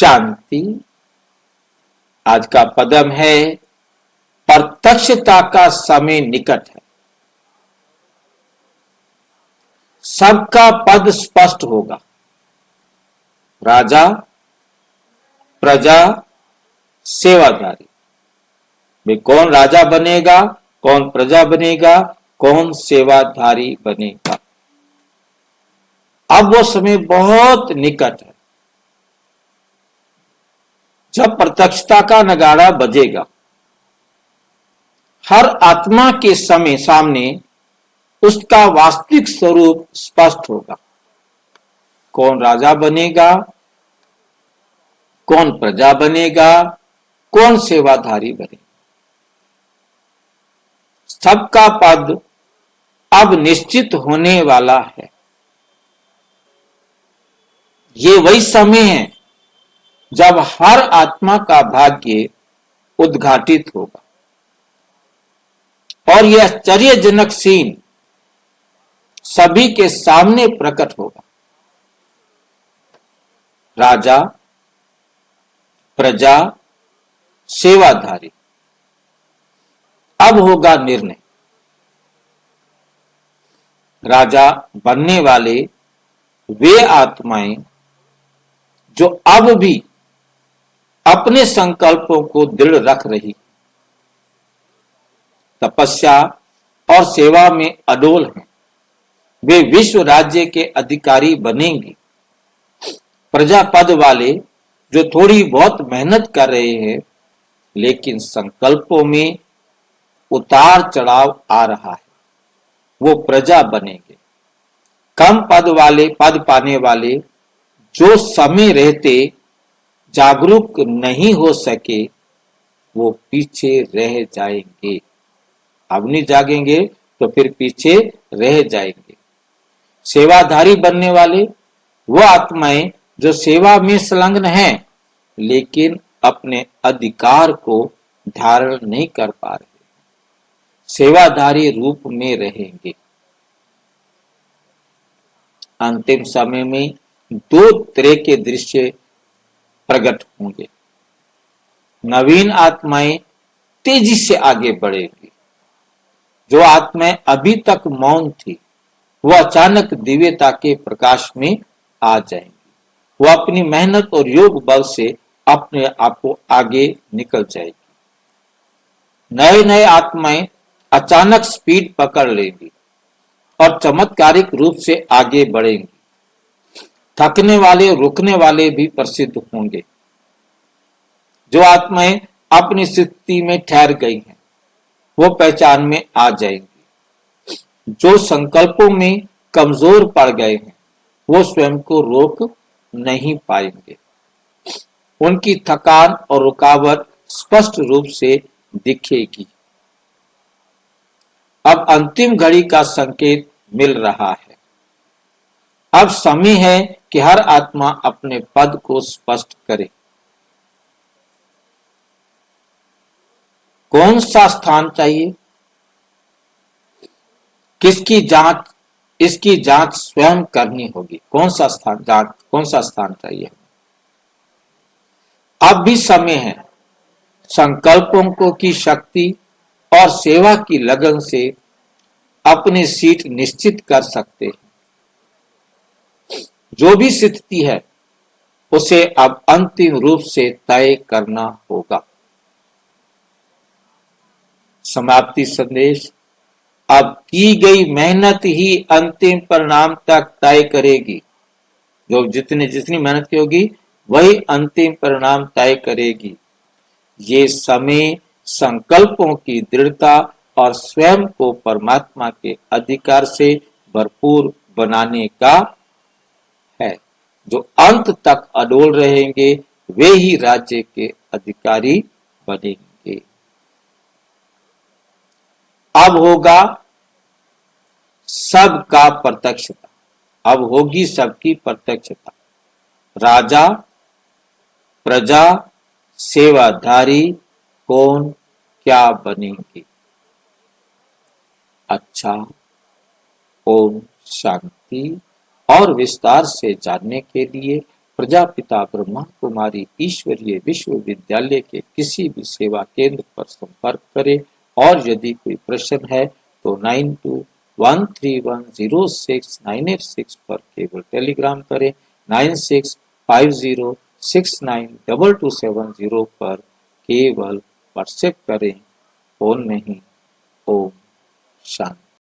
शांति। आज का पदम है प्रत्यक्षता का समय निकट है। सबका पद स्पष्ट होगा। राजा, प्रजा, सेवाधारी। वे कौन राजा बनेगा, कौन प्रजा बनेगा, कौन सेवाधारी बनेगा। अब वो समय बहुत निकट है जब प्रत्यक्षता का नगाड़ा बजेगा। हर आत्मा के समय सामने उसका वास्तविक स्वरूप स्पष्ट होगा। कौन राजा बनेगा, कौन प्रजा बनेगा, कौन सेवाधारी बनेगा। सबका पद अब निश्चित होने वाला है। ये वही समय है जब हर आत्मा का भाग्य उद्घाटित होगा और यह आश्चर्यजनक सीन सभी के सामने प्रकट होगा। राजा, प्रजा, सेवाधारी। अब होगा निर्णय। राजा बनने वाले वे आत्माएं जो अब भी अपने संकल्पों को दृढ़ रख रही, तपस्या और सेवा में अडोल हैं, वे विश्व राज्य के अधिकारी बनेंगे। प्रजा पद वाले जो थोड़ी बहुत मेहनत कर रहे हैं लेकिन संकल्पों में उतार चढ़ाव आ रहा है, वो प्रजा बनेंगे। कम पद पाने वाले जो समय रहते जागरूक नहीं हो सके, वो पीछे रह जाएंगे। अब नहीं जागेंगे तो फिर पीछे रह जाएंगे। सेवाधारी बनने वाले वो आत्माएं जो सेवा में संलग्न हैं लेकिन अपने अधिकार को धारण नहीं कर पा रहे, सेवाधारी रूप में रहेंगे। अंतिम समय में दो तरह के दृश्य प्रकट होंगे। नवीन आत्माएं तेजी से आगे बढ़ेंगी। जो आत्माएं अभी तक मौन थी वो अचानक दिव्यता के प्रकाश में आ जाएंगी। वो अपनी मेहनत और योग बल से अपने आप को आगे निकल जाएगी। नए नए आत्माएं अचानक स्पीड पकड़ लेंगी और चमत्कारिक रूप से आगे बढ़ेंगी। थकने वाले, रुकने वाले भी प्रसिद्ध होंगे। जो आत्माएं अपनी स्थिति में ठहर गई हैं वो पहचान में आ जाएंगी। जो संकल्पों में कमजोर पड़ गए हैं वो स्वयं को रोक नहीं पाएंगे। उनकी थकान और रुकावट स्पष्ट रूप से दिखेगी। अब अंतिम घड़ी का संकेत मिल रहा है। अब समय है कि हर आत्मा अपने पद को स्पष्ट करे। कौन सा स्थान चाहिए, किसकी जांच, इसकी जांच स्वयं करनी होगी। कौन सा स्थान चाहिए। अब भी समय है। संकल्पों को की शक्ति और सेवा की लगन से अपनी सीट निश्चित कर सकते हैं। जो भी स्थिति है उसे अब अंतिम रूप से तय करना होगा। समाप्ति संदेश। अब की गई मेहनत ही अंतिम परिणाम तक तय करेगी। जो जितनी मेहनत की होगी वही अंतिम परिणाम तय करेगी। ये समय संकल्पों की दृढ़ता और स्वयं को परमात्मा के अधिकार से भरपूर बनाने का है। जो अंत तक अडोल रहेंगे वे ही राज्य के अधिकारी बनेंगे। अब होगा सबका प्रत्यक्षता। अब होगी सबकी प्रत्यक्षता। राजा, प्रजा, सेवाधारी कौन क्या बनेंगे। अच्छा, ओम शांति। और विस्तार से जानने के लिए प्रजापिता ब्रह्मा कुमारी ईश्वरीय विश्वविद्यालय के किसी भी सेवा केंद्र पर संपर्क करें और यदि कोई प्रश्न है तो 9213106986 पर केवल टेलीग्राम करें। 9650692270 पर केवल व्हाट्सएप करें, फोन नहीं। ओम शांति।